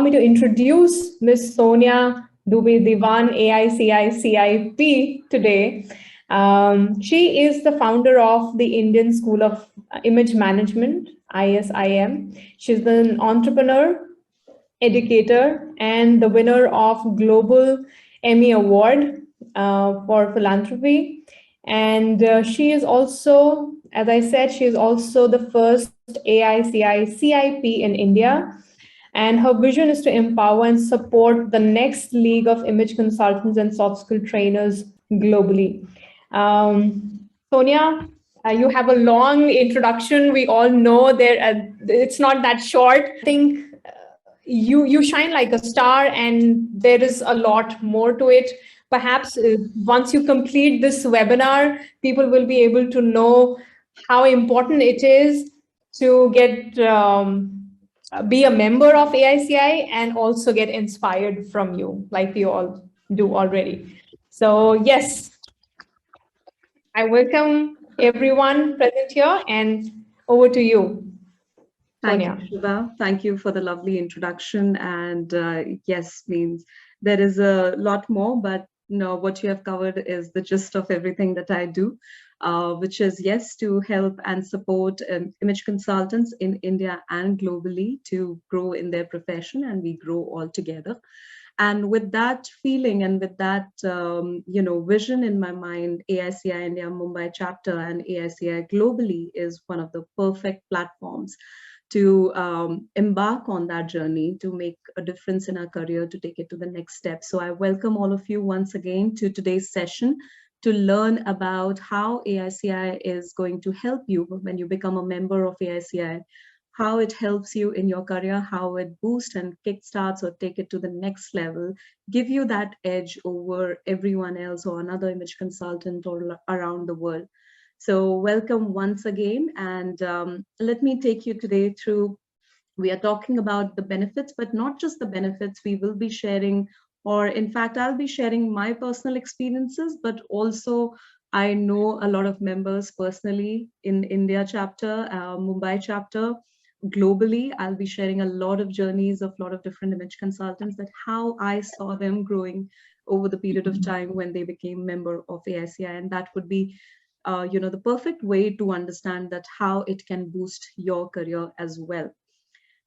me to introduce Ms. Sonia Dubey Diwan, AICI CIP today. She is the founder of the Indian School of Image Management, ISIM. She's an entrepreneur, educator, and the winner of Global Emmy Award for philanthropy. And she is also, as I said, she is also the first AICI CIP in India. And her vision is to empower and support the next league of image consultants and soft skill trainers globally. Sonia, you have a long introduction. We all know it's not that short. I think you shine like a star, and there is a lot more to it. Perhaps once you complete this webinar, people will be able to know how important it is to get be a member of AICI and also get inspired from you, like we all do already. So yes, I welcome everyone present here, and over to you, Sonia. Thank you, Shiva. Thank you for the lovely introduction. And yes, means there is a lot more, but what you have covered is the gist of everything that I do, which is, yes, to help and support image consultants in India and globally to grow in their profession, and we grow all together. And with that feeling and with that, vision in my mind, AICI India Mumbai chapter and AICI globally is one of the perfect platforms to embark on that journey, to make a difference in our career, to take it to the next step. So I welcome all of you once again to today's session to learn about how AICI is going to help you when you become a member of AICI, how it helps you in your career, how it boosts and kickstarts or take it to the next level, give you that edge over everyone else or another image consultant or around the world. So welcome once again, and let me take you today through, we are talking about the benefits, but not just the benefits. We will be sharing, or in fact, I'll be sharing my personal experiences, but also I know a lot of members personally in India chapter, Mumbai chapter, globally. I'll be sharing a lot of journeys of a lot of different image consultants, that how I saw them growing over the period of time when they became member of AICI, and that would be the perfect way to understand that how it can boost your career as well.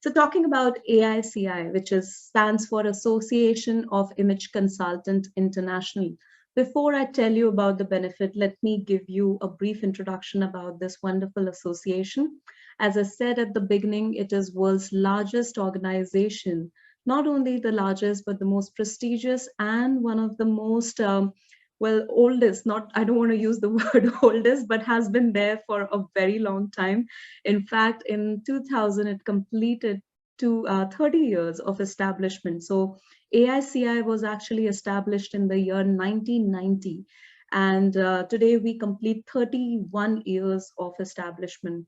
So talking about AICI, which stands for Association of Image Consultant International. Before I tell you about the benefit, let me give you a brief introduction about this wonderful association. As I said at the beginning, it is world's largest organization, not only the largest, but the most prestigious and one of the most oldest, I don't want to use the word oldest, but has been there for a very long time. In fact, in 2000, it completed 30 years of establishment. So AICI was actually established in the year 1990. And today we complete 31 years of establishment.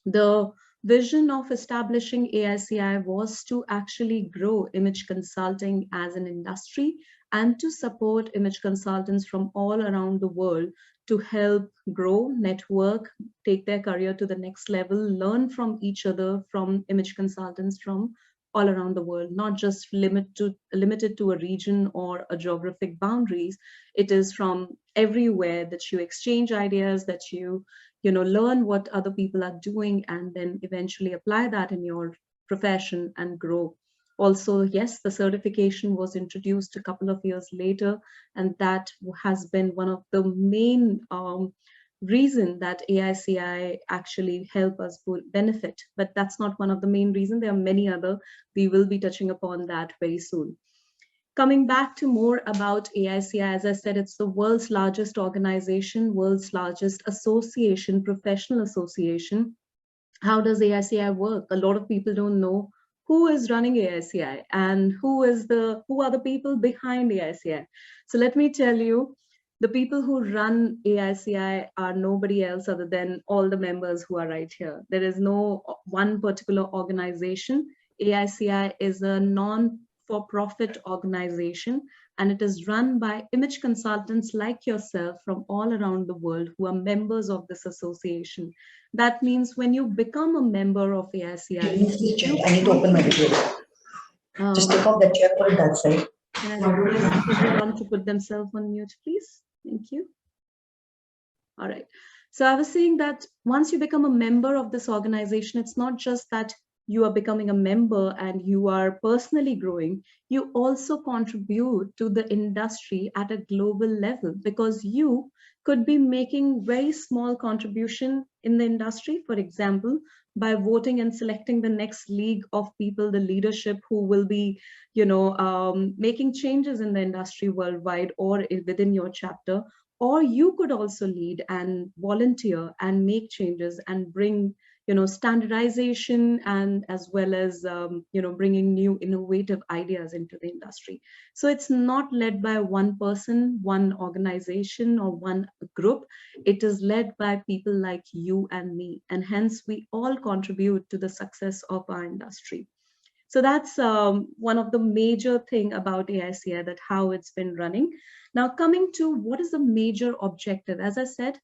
The vision of establishing AICI was to actually grow image consulting as an industry and to support image consultants from all around the world to help grow, network, take their career to the next level, learn from each other, from image consultants from all around the world, not just limited to a region or a geographic boundaries. It is from everywhere that you exchange ideas, that you learn what other people are doing, and then eventually apply that in your profession and grow. Also, yes, the certification was introduced a couple of years later, and that has been one of the main reason that AICI actually help us benefit. But that's not one of the main reasons. There are many other. We will be touching upon that very soon. Coming back to more about AICI, as I said, it's the world's largest organization, world's largest association, professional association. How does AICI work? A lot of people don't know who is running AICI and who are the people behind AICI. So let me tell you, the people who run AICI are nobody else other than all the members who are right here. There is no one particular organization. AICI is a non-for-profit organization, and it is run by image consultants like yourself from all around the world who are members of this association. That means when you become a member of AICI, I need to open my video. Just take off that chair, put it that side. Can I request everyone to put themselves on mute, please? Thank you. All right. So I was saying that once you become a member of this organization, it's not just that you are becoming a member and you are personally growing, you also contribute to the industry at a global level, because you could be making very small contribution in the industry. For example, by voting and selecting the next league of people, the leadership who will be, making changes in the industry worldwide or within your chapter. Or you could also lead and volunteer and make changes and bring, standardization, and as well as, bringing new innovative ideas into the industry. So it's not led by one person, one organization, or one group. It is led by people like you and me, and hence we all contribute to the success of our industry. So that's one of the major thing about AICI, that how it's been running. Now coming to what is the major objective, as I said,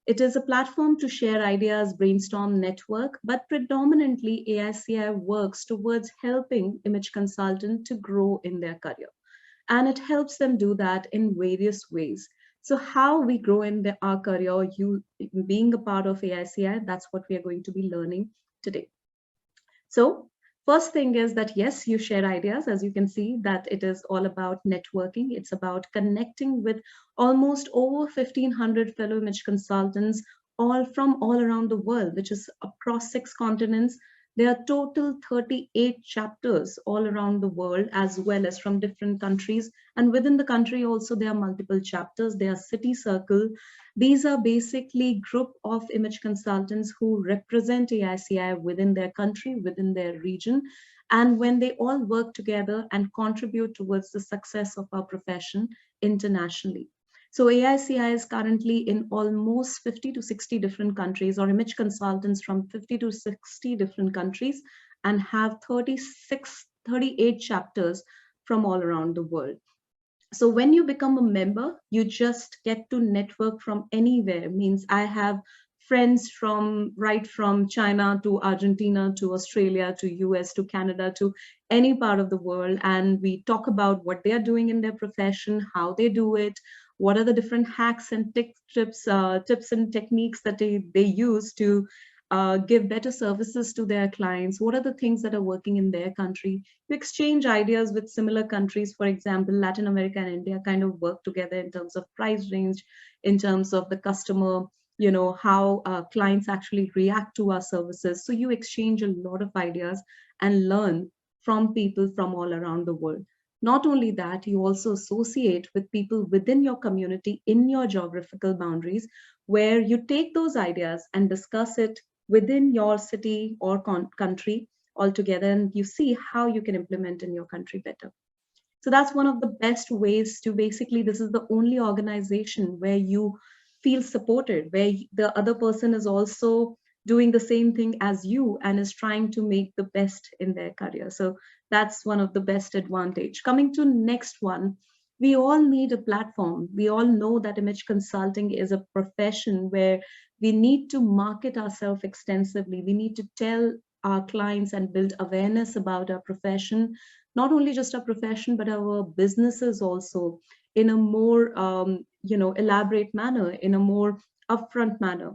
it is a platform to share ideas, brainstorm, network, but predominantly AICI works towards helping image consultants to grow in their career. And it helps them do that in various ways. So how we grow in our career, you being a part of AICI, that's what we are going to be learning today. So first thing is that, yes, you share ideas. As you can see, that it is all about networking. It's about connecting with almost over 1,500 fellow image consultants, all from all around the world, which is across 6 continents. There are total 38 chapters all around the world, as well as from different countries. And within the country also, there are multiple chapters. There are city circle. These are basically group of image consultants who represent AICI within their country, within their region. And when they all work together and contribute towards the success of our profession internationally. So AICI is currently in almost 50 to 60 different countries, or image consultants from 50 to 60 different countries, and have 38 chapters from all around the world. So when you become a member, you just get to network from anywhere. Means I have friends right from China to Argentina to Australia to US to Canada to any part of the world. And we talk about what they are doing in their profession, how they do it, what are the different hacks and tips and techniques that they use to give better services to their clients. What are the things that are working in their country? You exchange ideas with similar countries. For example, Latin America and India kind of work together in terms of price range, in terms of the customer, how clients actually react to our services. So you exchange a lot of ideas and learn from people from all around the world. Not only that, you also associate with people within your community in your geographical boundaries, where you take those ideas and discuss it within your city or country altogether, and you see how you can implement in your country better. So that's one of the best ways to basically, this is the only organization where you feel supported, where the other person is also doing the same thing as you and is trying to make the best in their career. So that's one of the best advantage. Coming to next one, we all need a platform. We all know that image consulting is a profession where we need to market ourselves extensively. We need to tell our clients and build awareness about our profession, not only just our profession, but our businesses also, in a more elaborate manner, in a more upfront manner.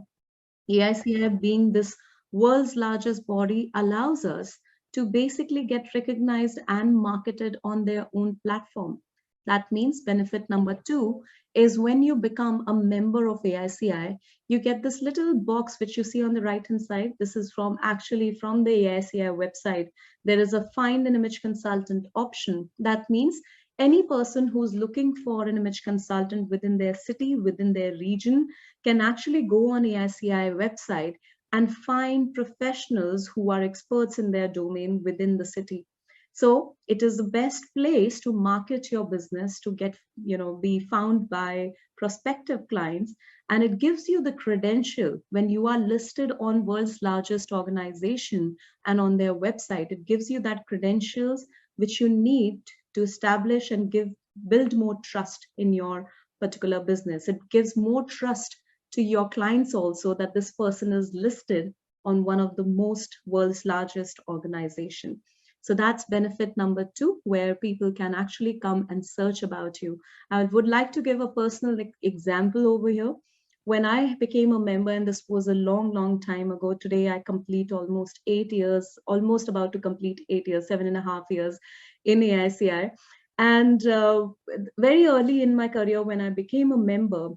AICI, being this world's largest body, allows us to basically get recognized and marketed on their own platform. That means benefit number 2 is when you become a member of AICI, you get this little box which you see on the right-hand side. This is actually from the AICI website. There is a find an image consultant option. That means any person who's looking for an image consultant within their city, within their region, can actually go on AICI website and find professionals who are experts in their domain within the city. So it is the best place to market your business, to get, be found by prospective clients. And it gives you the credential when you are listed on world's largest organization and on their website. It gives you that credentials which you need to establish and build more trust in your particular business. It gives more trust to your clients also that this person is listed on one of the most world's largest organization. So that's benefit number 2, where people can actually come and search about you. I would like to give a personal example over here. When I became a member, and this was a long, long time ago, today I complete almost 8 years, almost about to complete 8 years, 7.5 years in AICI. And very early in my career, when I became a member,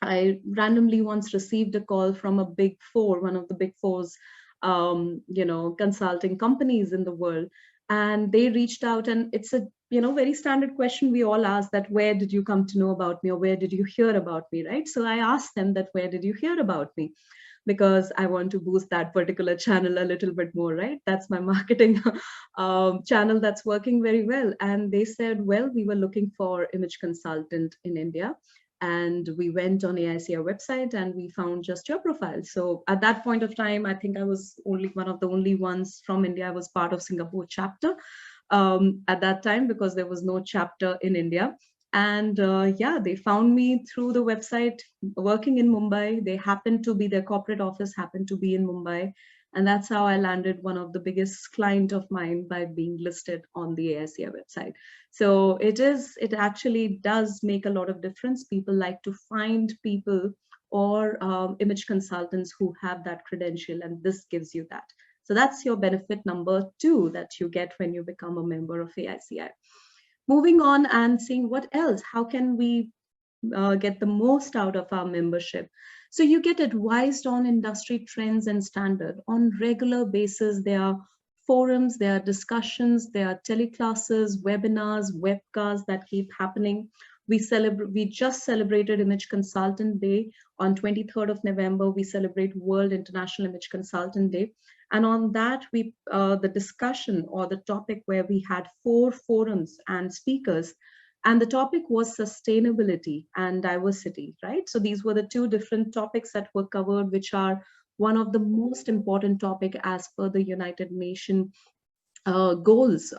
I randomly once received a call from a big four, one of the big fours, consulting companies in the world. And they reached out, and it's a, very standard question we all ask, that where did you come to know about me, or where did you hear about me, right? So I asked them that, where did you hear about me? Because I want to boost that particular channel a little bit more, right? That's my marketing channel that's working very well. And they said, well, we were looking for image consultant in India. And we went on AICI website and we found just your profile. So at that point of time, I think I was only one of the only ones from India. I was part of Singapore chapter at that time, because there was no chapter in India. And yeah, they found me through the website, working in Mumbai. They happened to be, their corporate office happened to be in Mumbai. And that's how I landed one of the biggest client of mine, by being listed on the AICI website. So it actually does make a lot of difference. People like to find people or image consultants who have that credential, and this gives you that. So that's your benefit number 2 that you get when you become a member of AICI. Moving on and seeing what else, how can we get the most out of our membership? So you get advised on industry trends and standard on regular basis. There are forums, there are discussions, there are teleclasses, webinars, webcasts that keep happening. We just celebrated Image Consultant Day on 23rd of November. We celebrate World International Image Consultant Day. And on that, the discussion, or the topic, where we had 4 forums and speakers, and the topic was sustainability and diversity, right? So these were the 2 different topics that were covered, which are one of the most important topic as per the United Nations goals,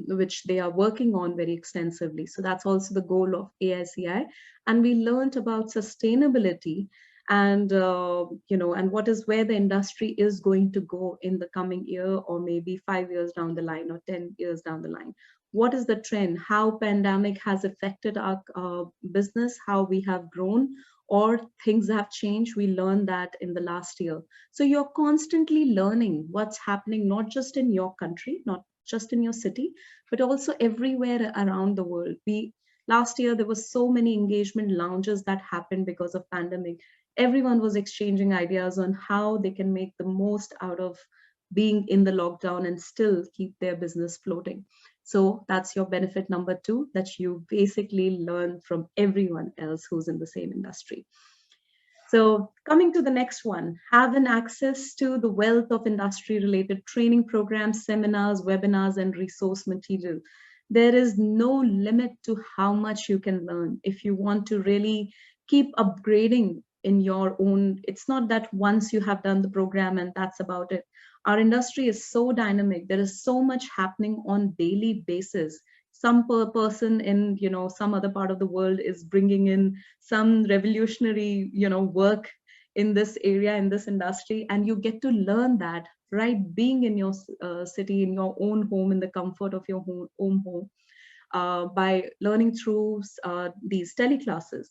which they are working on very extensively. So that's also the goal of AICI. And we learned about sustainability, and and what is, where the industry is going to go in the coming year, or maybe 5 years down the line, or 10 years down the line. What is the trend? How pandemic has affected our business, how we have grown, or things have changed. We learned that in the last year. So you're constantly learning what's happening, not just in your country, not just in your city, but also everywhere around the world. Last year, there was so many engagement lounges that happened because of pandemic. Everyone was exchanging ideas on how they can make the most out of being in the lockdown and still keep their business floating. So that's your benefit number 2, that you basically learn from everyone else who's in the same industry. So coming to the next one, have an access to the wealth of industry related training programs, seminars, webinars, and resource material. There is no limit to how much you can learn. If you want to really keep upgrading in your own, it's not that once you have done the program and that's about it. Our industry is so dynamic. There is so much happening on daily basis. Some person in some other part of the world is bringing in some revolutionary work in this area, in this industry, and you get to learn that, right, being in your city, in your own home, in the comfort of your own home, by learning through these teleclasses.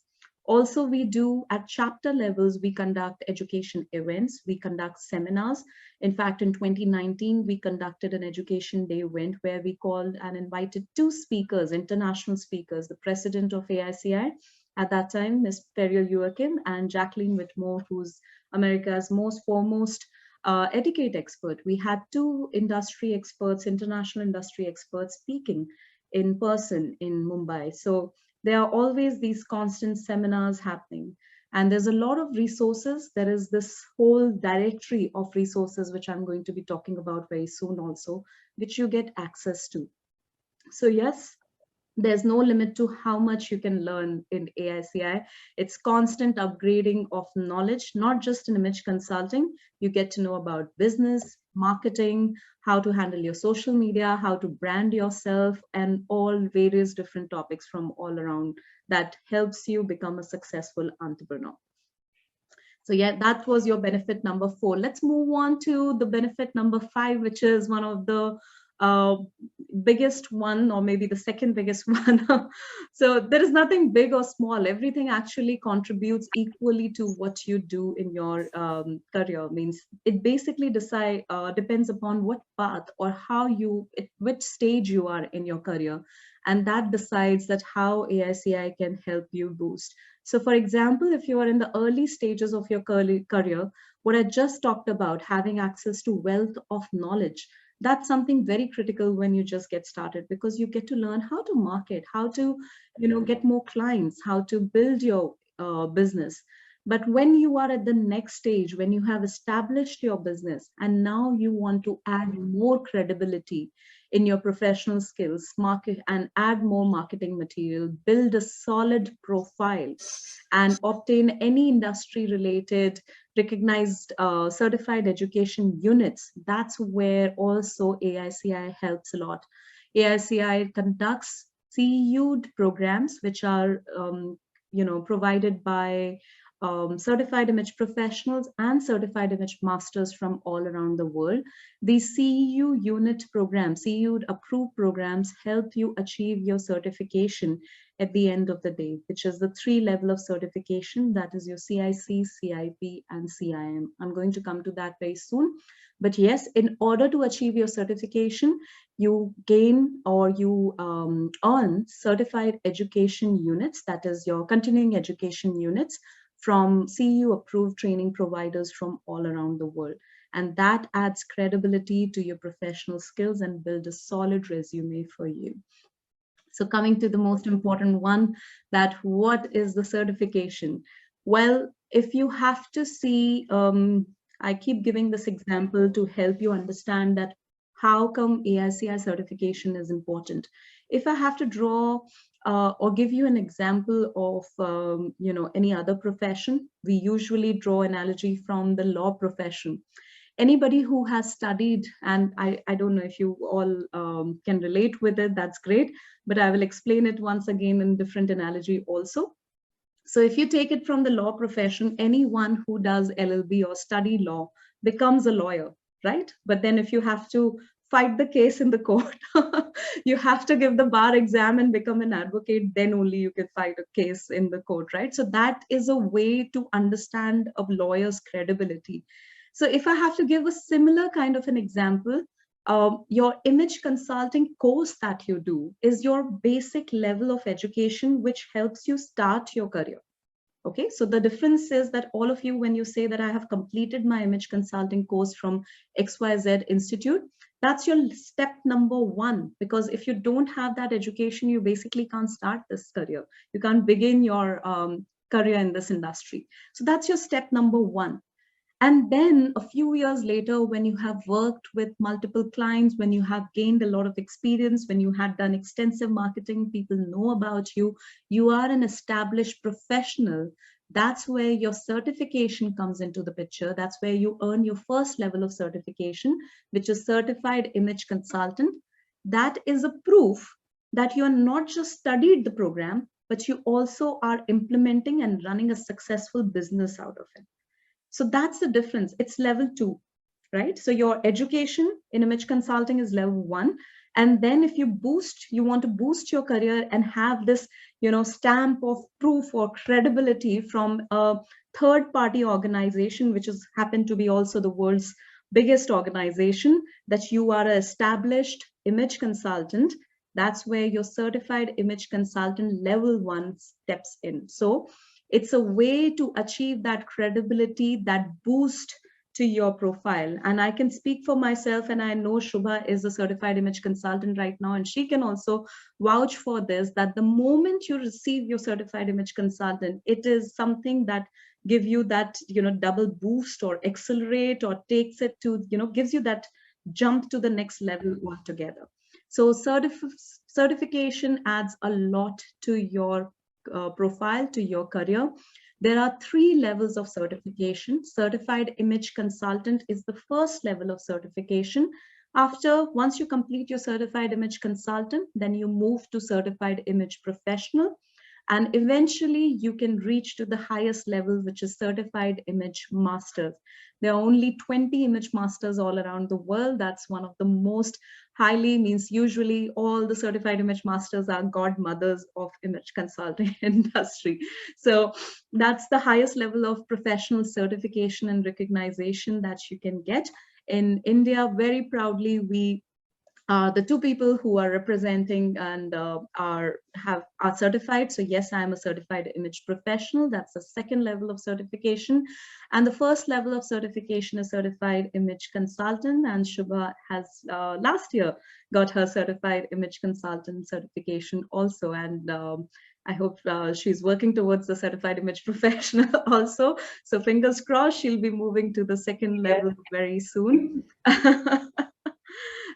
Also, we do at chapter levels, we conduct education events, we conduct seminars. In fact, in 2019, we conducted an education day event where we called and invited 2 speakers, international speakers, the president of AICI at that time, Ms. Periel Joachim, and Jacqueline Whitmore, who's America's most foremost etiquette expert. We had 2 industry experts, international industry experts, speaking in person in Mumbai. So there are always these constant seminars happening. And there's a lot of resources. There is this whole directory of resources, which I'm going to be talking about very soon also, which you get access to. So yes, there's no limit to how much you can learn in AICI. It's constant upgrading of knowledge, not just in image consulting. You get to know about business, marketing, how to handle your social media, how to brand yourself, and all various different topics from all around that helps you become a successful entrepreneur. So yeah, that was your benefit number 4. Let's move on to the benefit number 5, which is one of the biggest one, or maybe the second biggest one. So there is nothing big or small. Everything actually contributes equally to what you do in your career. Means it basically depends upon what path or how you, at which stage you are in your career, and that decides that how AICI can help you boost. So for example, if you are in the early stages of your career, what I just talked about, having access to wealth of knowledge, that's something very critical when you just get started, because you get to learn how to market, how to get more clients, how to build your business. But when you are at the next stage, when you have established your business and now you want to add more credibility in your professional skills, market, and add more marketing material, build a solid profile, and obtain any industry related recognized certified education units, that's where also AICI helps a lot. AICI conducts CEU programs, which are provided by certified image professionals and certified image masters from all around the world. These CEU unit programs, CEU approved programs, help you achieve your certification at the end of the day, which is the 3 level of certification. That is your CIC, CIP, and CIM. I'm going to come to that very soon. But yes, in order to achieve your certification, you gain or you earn certified education units, that is your continuing education units, from CEU approved training providers from all around the world. And that adds credibility to your professional skills and build a solid resume for you. So coming to the most important one, that what is the certification? Well, if you have to see, I keep giving this example to help you understand that how come AICI certification is important. If I have to draw or give you an example of any other profession, we usually draw analogy from the law profession. Anybody who has studied, and I don't know if you all can relate with it, that's great, but I will explain it once again in different analogy also. So if you take it from the law profession, anyone who does LLB or study law becomes a lawyer, right? But then if you have to fight the case in the court, you have to give the bar exam and become an advocate, then only you can fight a case in the court, right? So that is a way to understand a lawyer's credibility. So if I have to give a similar kind of an example, your image consulting course that you do is your basic level of education, which helps you start your career. Okay, so the difference is that all of you, when you say that I have completed my image consulting course from XYZ Institute, that's your step number 1, because if you don't have that education, you basically can't start this career. You can't begin your career in this industry. So that's your step number 1. And then a few years later, when you have worked with multiple clients, when you have gained a lot of experience, when you had done extensive marketing, people know about you, you are an established professional. That's where your certification comes into the picture. That's where you earn your first level of certification, which is certified image consultant. That is a proof that you are not just studied the program, but you also are implementing and running a successful business out of it. So that's the difference. It's level 2, right? So your education in image consulting is level 1. And then if you want to boost your career and have this, stamp of proof or credibility from a third-party organization, which has happened to be also the world's biggest organization, that you are an established image consultant, that's where your certified image consultant level 1 steps in. So it's a way to achieve that credibility, that boost to your profile. And I can speak for myself, and I know Shubha is a certified image consultant right now, and she can also vouch for this, that the moment you receive your certified image consultant, it is something that give you that, double boost or accelerate or takes it to, gives you that jump to the next level altogether. So certification adds a lot to your profile, to your career. There are 3 levels of certification. Certified image consultant is the first level of certification. Once you complete your certified image consultant, then you move to certified image professional. And eventually you can reach to the highest level, which is certified image masters. There are only 20 image masters all around the world. That's one of the most highly, means usually all the certified image masters are godmothers of image consulting industry. So that's the highest level of professional certification and recognition that you can get. In India, very proudly, we the two people who are representing and are certified. So yes, I am a certified image professional. That's the second level of certification. And the first level of certification is certified image consultant. And Shubha has last year got her certified image consultant certification also. And I hope she's working towards the certified image professional also. So fingers crossed, she'll be moving to the second level very soon.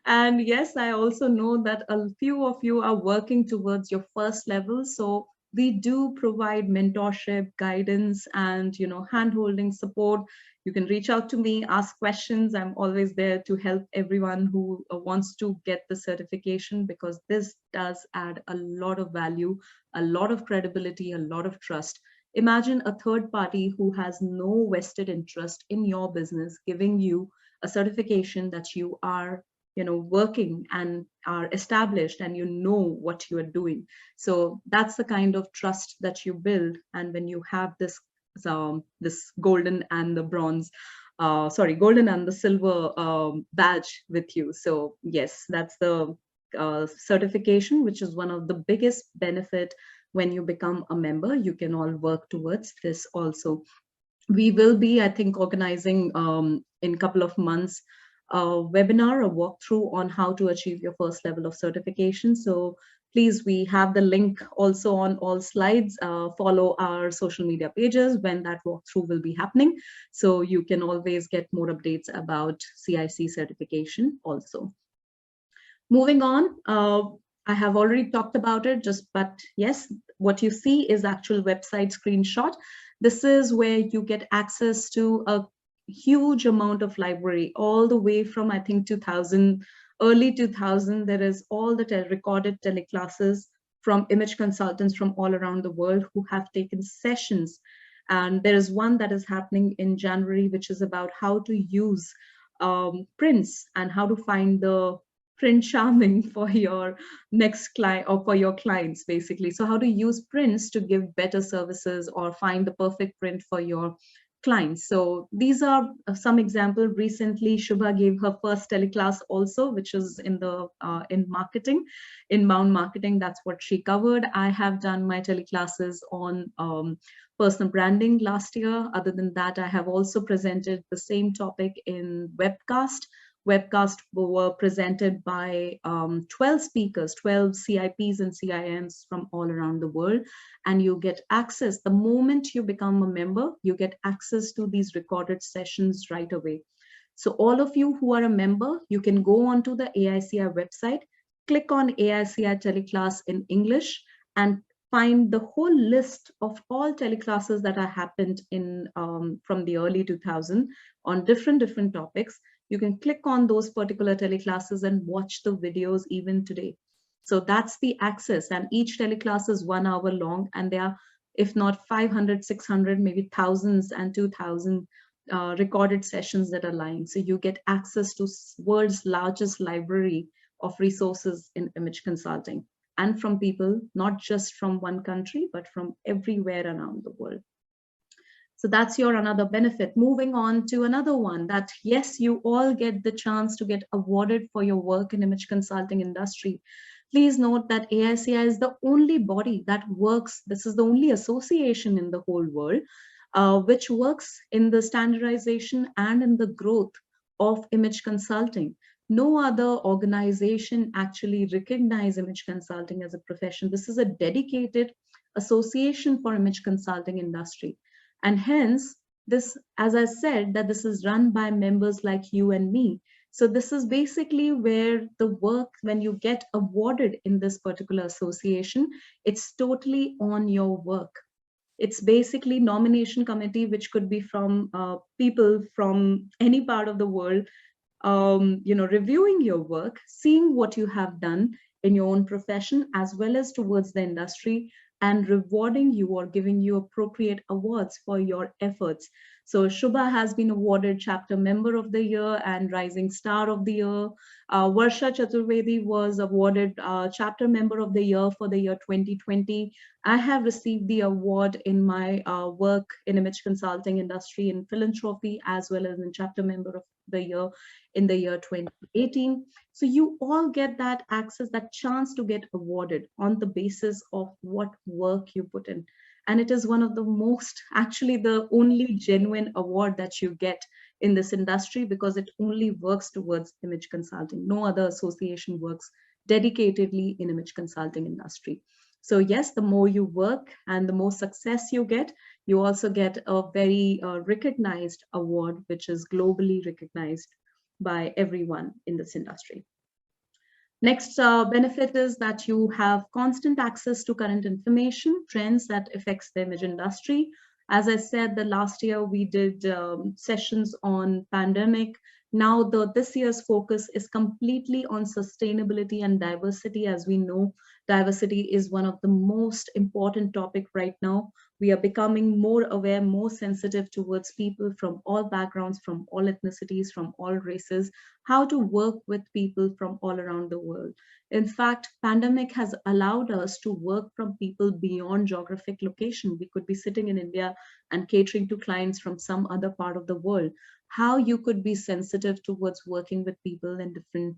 And yes, I also know that a few of you are working towards your first level. So we do provide mentorship, guidance, and hand-holding support. You can reach out to me, ask questions. I'm always there to help everyone who wants to get the certification, because this does add a lot of value, a lot of credibility, a lot of trust. Imagine a third party who has no vested interest in your business giving you a certification that you are working and are established and what you are doing. So that's the kind of trust that you build. And when you have this golden and the bronze, golden and the silver badge with you. So yes, that's the certification, which is one of the biggest benefit when you become a member. You can all work towards this also. We will be, I think, organizing in a couple of months a webinar, a walkthrough on how to achieve your first level of certification. So please, we have the link also on all slides. Follow our social media pages when that walkthrough will be happening. So you can always get more updates about CIC certification also. Moving on, I have already talked about it, but yes, what you see is actual website screenshot. This is where you get access to a huge amount of library, all the way from, I think, 2000, early 2000. There is all the recorded teleclasses from image consultants from all around the world who have taken sessions. And there is one that is happening in January, which is about how to use prints and how to find the print charming for your next client or for your clients, basically. So how to use prints to give better services or find the perfect print for your clients. So these are some examples. Recently, Shubha gave her first teleclass also, which is in the in marketing, inbound marketing. That's what she covered. I have done my teleclasses on personal branding last year. Other than that, I have also presented the same topic in webcast. Webcast were presented by 12 speakers, 12 CIPs and CIMs from all around the world. And you get access, the moment you become a member, you get access to these recorded sessions right away. So all of you who are a member, you can go onto the AICI website, click on AICI teleclass in English, and find the whole list of all teleclasses that are happened in from the early 2000s on different topics. You can click on those particular teleclasses and watch the videos even today. So that's the access, and each teleclass is 1 hour long, and there are, if not 500, 600, maybe thousands and 2,000 recorded sessions that are lying. So you get access to world's largest library of resources in image consulting, and from people, not just from one country, but from everywhere around the world. So that's your another benefit. Moving on to another one, that yes, you all get the chance to get awarded for your work in image consulting industry. Please note that AICI is the only body that works, this is the only association in the whole world, which works in the standardization and in the growth of image consulting. No other organization actually recognizes image consulting as a profession. This is a dedicated association for image consulting industry. And hence, this, as I said, that this is run by members like you and me. So this is basically where the work, when you get awarded in this particular association, it's totally on your work. It's basically nomination committee, which could be from people from any part of the world, reviewing your work, seeing what you have done in your own profession, as well as towards the industry, and rewarding you or giving you appropriate awards for your efforts. So Shubha has been awarded Chapter Member of the Year and Rising Star of the Year. Varsha Chaturvedi was awarded Chapter Member of the Year for the year 2020. I have received the award in my work in image consulting industry in philanthropy, as well as in Chapter Member of the Year in the year 2018. So you all get that access, that chance to get awarded on the basis of what work you put in. And it is one of the most, actually the only genuine award that you get in this industry, because it only works towards image consulting. No other association works dedicatedly in image consulting industry. So yes, the more you work and the more success you get, you also get a very recognized award, which is globally recognized by everyone in this industry. Next benefit is that you have constant access to current information, trends that affects the image industry. As I said, the last year we did sessions on pandemic. Now this year's focus is completely on sustainability and diversity. As we know, diversity is one of the most important topic right now. We are becoming more aware, more sensitive towards people from all backgrounds, from all ethnicities, from all races, how to work with people from all around the world. In fact, pandemic has allowed us to work from people beyond geographic location. We could be sitting in India and catering to clients from some other part of the world. How you could be sensitive towards working with people in different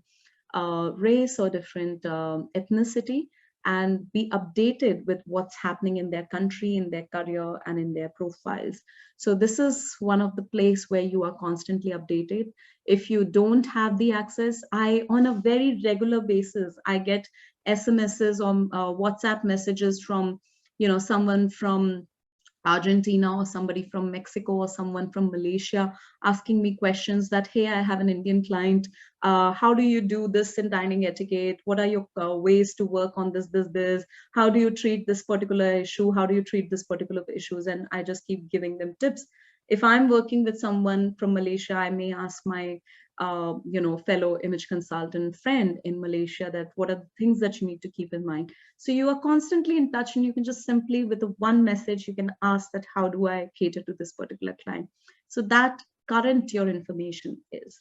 race or different ethnicity, and be updated with what's happening in their country, in their career, and in their profiles. So this is one of the place where you are constantly updated. If you don't have the access, on a very regular basis, I get SMSs or WhatsApp messages from, someone from Argentina or somebody from Mexico or someone from Malaysia asking me questions that, hey, I have an Indian client. How do you do this in dining etiquette? What are your ways to work on this? How do you treat this particular issue? How do you treat this particular issues? And I just keep giving them tips. If I'm working with someone from Malaysia, I may ask my fellow image consultant friend in Malaysia that what are the things that you need to keep in mind. So you are constantly in touch, and you can just simply with a one message, you can ask that, how do I cater to this particular client? So that current your information is.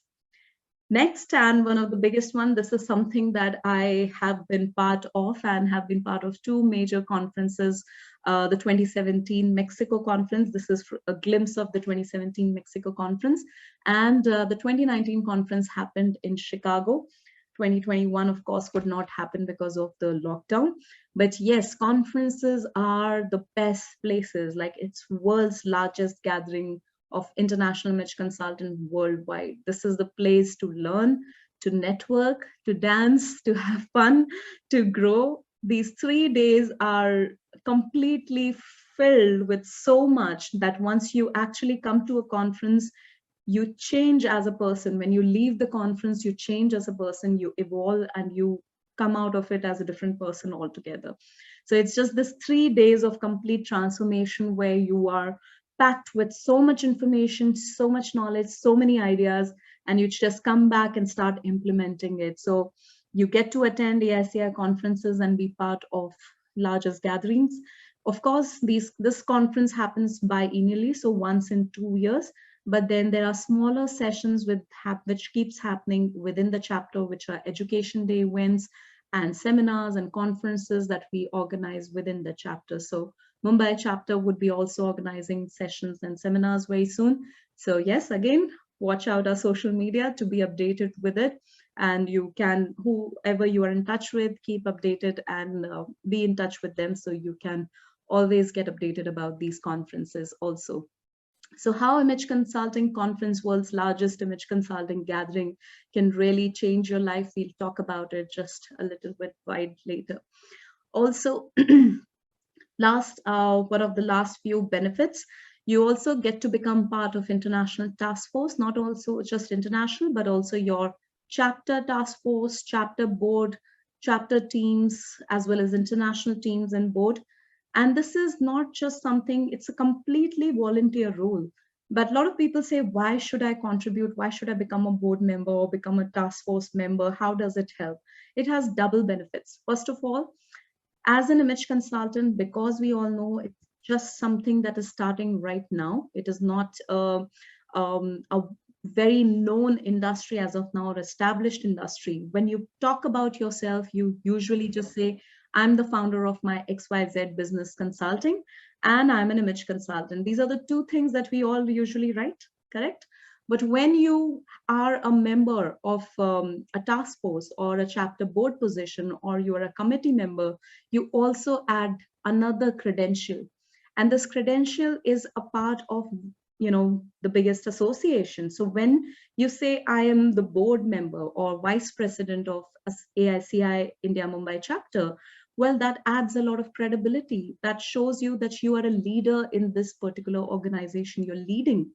Next, and one of the biggest one, this is something that I have been part of and have been part of two major conferences. The 2017 Mexico conference, this is a glimpse of the 2017 Mexico conference, and the 2019 conference happened in Chicago. 2021, of course, could not happen because of the lockdown. But yes, conferences are the best places, like it's world's largest gathering of international image consultant worldwide. This is the place to learn, to network, to dance, to have fun, to grow. These 3 days are completely filled with so much that once you actually come to a conference, you change as a person. When you leave the conference, you change as a person, you evolve, and you come out of it as a different person altogether. So it's just this 3 days of complete transformation where you are packed with so much information, so much knowledge, so many ideas, and you just come back and start implementing it. So you get to attend AICI conferences and be part of largest gatherings. Of course, this conference happens biennially, so once in 2 years, but then there are smaller sessions which keeps happening within the chapter, which are education day events and seminars and conferences that we organize within the chapter. So Mumbai chapter would be also organizing sessions and seminars very soon. So yes, again, watch out our social media to be updated with it. And you can, whoever you are in touch with, keep updated and be in touch with them, so you can always get updated about these conferences also. So how image consulting conference, world's largest image consulting gathering, can really change your life. We'll talk about it just a little bit wide later. Also, one of the last few benefits, you also get to become part of international task force, not also just international, but also your chapter task force, chapter board, chapter teams, as well as international teams and board. And this is not just something, it's a completely volunteer role. But a lot of people say, why should I contribute? Why should I become a board member or become a task force member? How does it help? It has double benefits. First of all, As an image consultant, because we all know it's just something that is starting right now, it is not a very known industry as of now, or established industry. When you talk about yourself, you usually just say, I'm the founder of my XYZ business consulting, and I'm an image consultant. These are the two things that we all usually write, correct? But when you are a member of a task force or a chapter board position, or you are a committee member, you also add another credential. And this credential is a part of the biggest association. So when you say I am the board member or vice president of AICI India Mumbai chapter, well, that adds a lot of credibility. That shows you that you are a leader in this particular organization. You're leading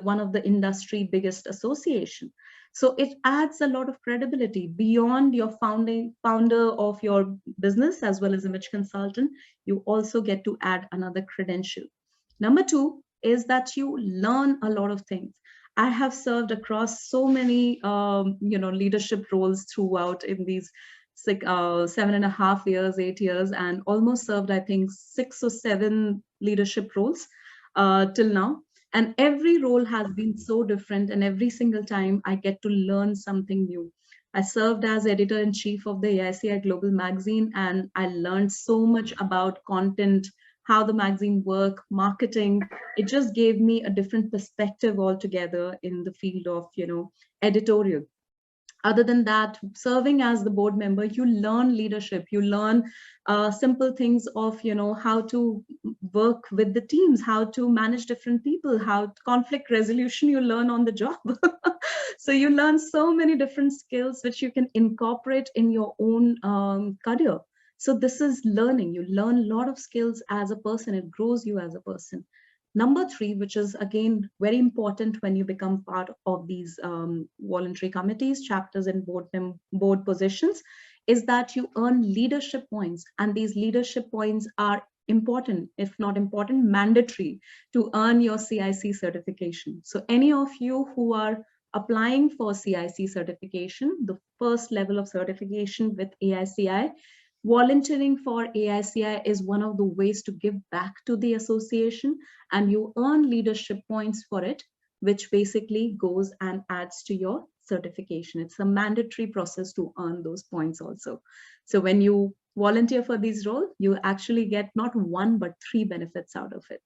one of the industry biggest association. So it adds a lot of credibility beyond your founder of your business as well as image consultant. You also get to add another credential. Number two is that you learn a lot of things. I have served across so many leadership roles throughout in these 7.5 years, 8 years, and almost served, I think, 6 or 7 leadership roles till now. And every role has been so different, and every single time I get to learn something new. I served as editor-in-chief of the AICI Global magazine, and I learned so much about content, how the magazine work, marketing. It just gave me a different perspective altogether in the field of, editorial. Other than that, serving as the board member, you learn leadership, you learn simple things of, how to work with the teams, how to manage different people, how conflict resolution, you learn on the job. So you learn so many different skills which you can incorporate in your own career. So this is learning. You learn a lot of skills as a person. It grows you as a person. Number three, which is again very important when you become part of these voluntary committees, chapters, and board positions, is that you earn leadership points. And these leadership points are important, if not important, mandatory to earn your CIC certification. So any of you who are applying for CIC certification, the first level of certification with AICI, volunteering for AICI is one of the ways to give back to the association, and you earn leadership points for it, which basically goes and adds to your certification. It's a mandatory process to earn those points also. So when you volunteer for these roles, you actually get not one, but 3 benefits out of it.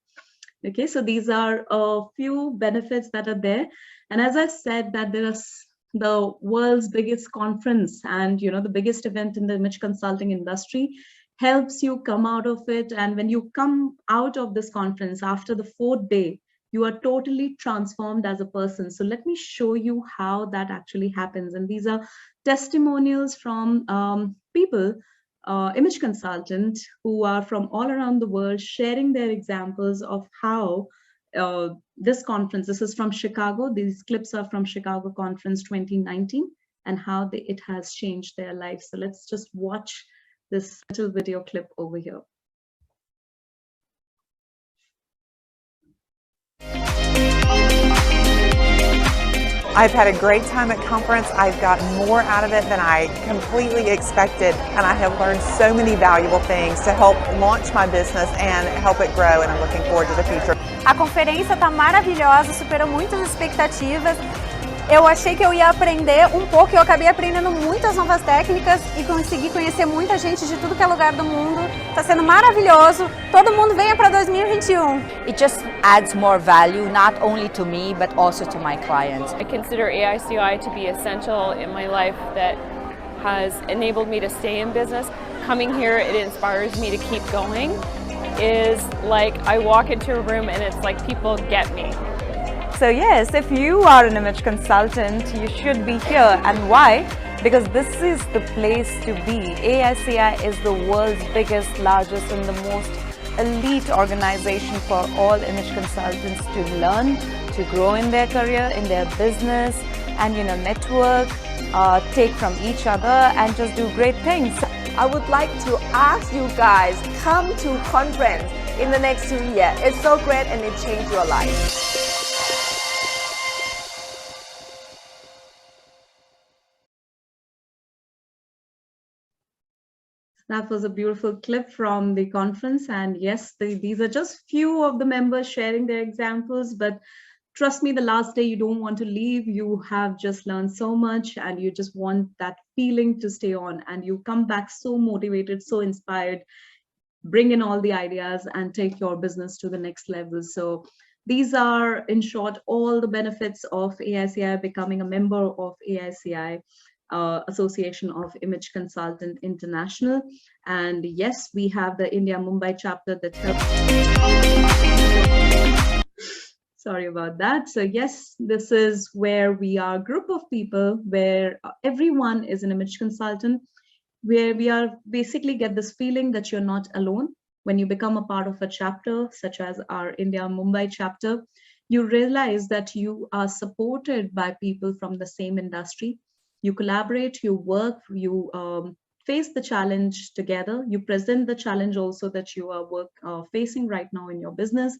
Okay, so these are a few benefits that are there. And as I said, that there are the world's biggest conference and the biggest event in the image consulting industry helps you come out of it. And when you come out of this conference after the 4th day, you are totally transformed as a person. So let me show you how that actually happens. And these are testimonials from people, image consultants who are from all around the world, sharing their examples of how this conference, this is from Chicago. These clips are from Chicago Conference 2019 and how it has changed their lives. So let's just watch this little video clip over here. I've had a great time at conference. I've gotten more out of it than I completely expected, and I have learned so many valuable things to help launch my business and help it grow, and I'm looking forward to the future. A conferência está maravilhosa, superou muitas expectativas. Eu achei que eu ia aprender um pouco e eu acabei aprendendo muitas novas técnicas e consegui conhecer muita gente de tudo que é lugar do mundo. Está sendo maravilhoso. Todo mundo venha para 2021. It just adds more value, not only to me, but also to my clients. I consider AICI to be essential in my life, that has enabled me to stay in business. Coming here, it inspires me to keep going. Is like I walk into a room and it's like people get me. So yes, if you are an image consultant, you should be here. And why? Because this is the place to be. AICI is the world's biggest, largest, and the most elite organization for all image consultants to learn, to grow in their career, in their business, and network, take from each other, and just do great things. I would like to ask you guys, come to conference in the next 2 years. It's so great and it changed your life. That was a beautiful clip from the conference. And yes, these are just few of the members sharing their examples, but trust me, the last day you don't want to leave. You have just learned so much and you just want that feeling to stay on, and you come back so motivated, so inspired, bring in all the ideas and take your business to the next level. So these are, in short, all the benefits of AICI, becoming a member of AICI, Association of Image Consultant International. And yes, we have the India Mumbai chapter that helps. Sorry about that. So yes, this is where we are a group of people where everyone is an image consultant, where we are basically get this feeling that you're not alone. When you become a part of a chapter, such as our India Mumbai chapter, you realize that you are supported by people from the same industry. You collaborate, you work, you face the challenge together. You present the challenge also that you are facing right now in your business.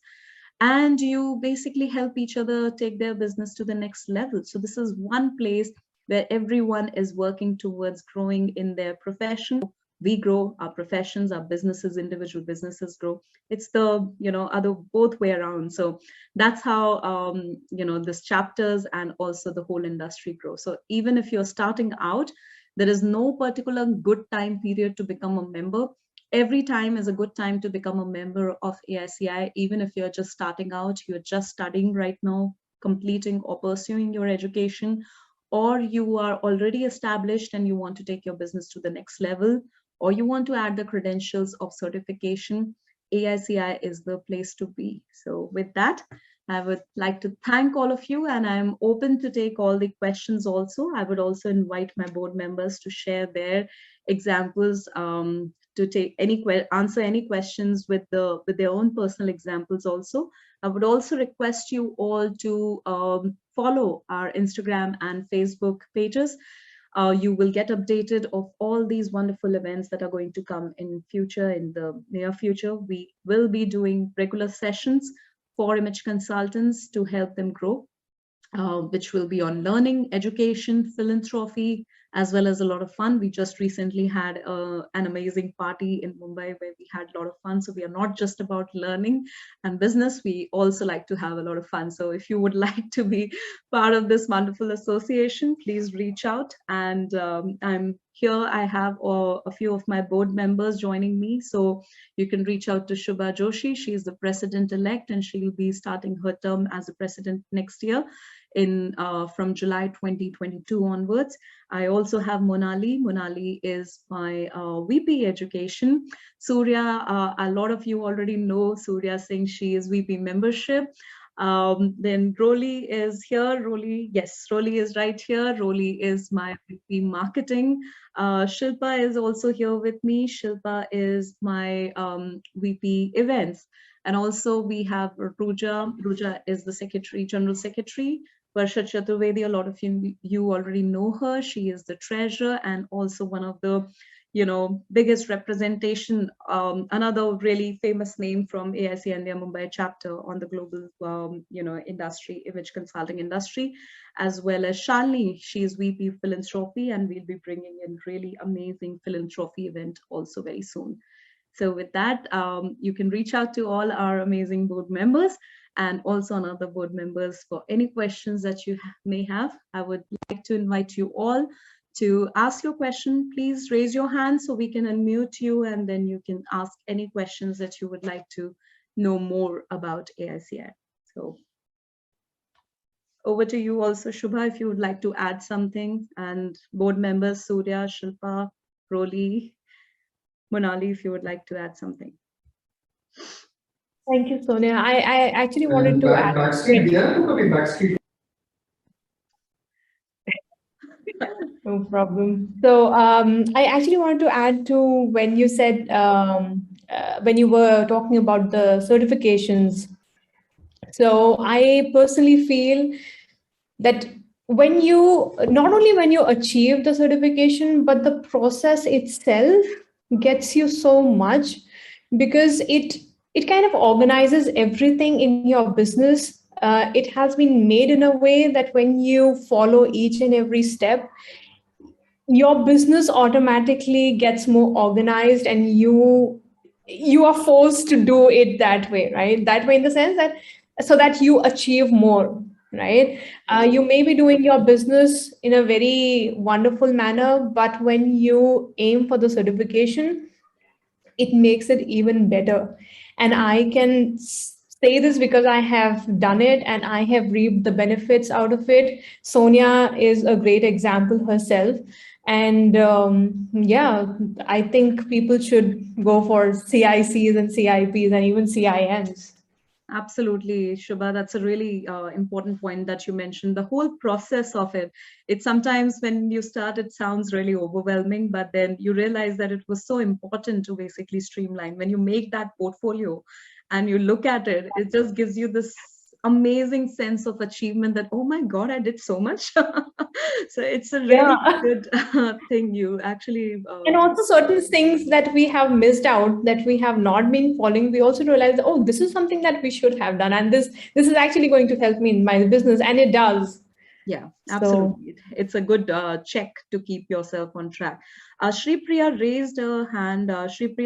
And you basically help each other take their business to the next level. So this is one place where everyone is working towards growing in their profession. We grow, our professions, our businesses, individual businesses grow. It's the, other both way around. So that's how, this chapters and also the whole industry grow. So even if you're starting out, there is no particular good time period to become a member. Every time is a good time to become a member of AICI, even if you're just starting out, you're just studying right now, completing or pursuing your education, or you are already established and you want to take your business to the next level, or you want to add the credentials of certification, AICI is the place to be. So with that, I would like to thank all of you, and I'm open to take all the questions also. I would also invite my board members to share their examples, to answer any questions with their own personal examples also. I would also request you all to follow our Instagram and Facebook pages. You will get updated of all these wonderful events that are going to come in future, in the near future. We will be doing regular sessions for image consultants to help them grow, which will be on learning, education, philanthropy, as well as a lot of fun. We just recently had an amazing party in Mumbai where we had a lot of fun. So we are not just about learning and business, we also like to have a lot of fun. So if you would like to be part of this wonderful association, please reach out. And I'm here, I have a few of my board members joining me. So you can reach out to Shubha Joshi. She is the president-elect and she will be starting her term as a president next year from July 2022 onwards. I also have Monali. Monali is my VP Education. Surya, a lot of you already know Surya Singh. She is VP Membership. Then Roli is here. Roli, yes, Roli is right here. Roli is my VP Marketing. Shilpa is also here with me. Shilpa is my VP Events. And also we have Ruja. Ruja is the Secretary, General Secretary. Varsha Chaturvedi, a lot of you already know her. She is the treasurer and also one of the, biggest representation, another really famous name from AICI India Mumbai chapter on the global, industry, image consulting industry, as well as Shalini. She is VP Philanthropy, and we'll be bringing in really amazing philanthropy event also very soon. So with that, you can reach out to all our amazing board members and also other board members for any questions that you may have. I would like to invite you all to ask your question. Please raise your hand so we can unmute you, and then you can ask any questions that you would like to know more about AICI. So over to you also, Shubha, if you would like to add something, and board members, Surya, Shilpa, Roli, Monali, if you would like to add something. Thank you, Sonia. I actually wanted to add. No problem. So I actually wanted to add to when you said, when you were talking about the certifications. So I personally feel that not only when you achieve the certification, but the process itself gets you so much, because it kind of organizes everything in your business. It has been made in a way that when you follow each and every step, your business automatically gets more organized, and you are forced to do it that way, right? That way, in the sense that so that you achieve more, right? You may be doing your business in a very wonderful manner, but when you aim for the certification, it makes it even better. And I can say this because I have done it and I have reaped the benefits out of it. Sonia is a great example herself. And yeah, I think people should go for CICs and CIPs and even CINs. Absolutely, Shubha. That's a really important point that you mentioned. The whole process of it. It sometimes when you start, it sounds really overwhelming, but then you realize that it was so important to basically streamline. When you make that portfolio and you look at it, it just gives you this amazing sense of achievement that, oh my God, I did so much. So it's a really Yeah. good thing. You actually And also certain things that we have missed out, that we have not been following, we also realize, oh, this is something that we should have done, and this is actually going to help me in my business, and it does. Yeah, So absolutely. It's a good check to keep yourself on track. Shri Priya raised her hand. Shri Priya.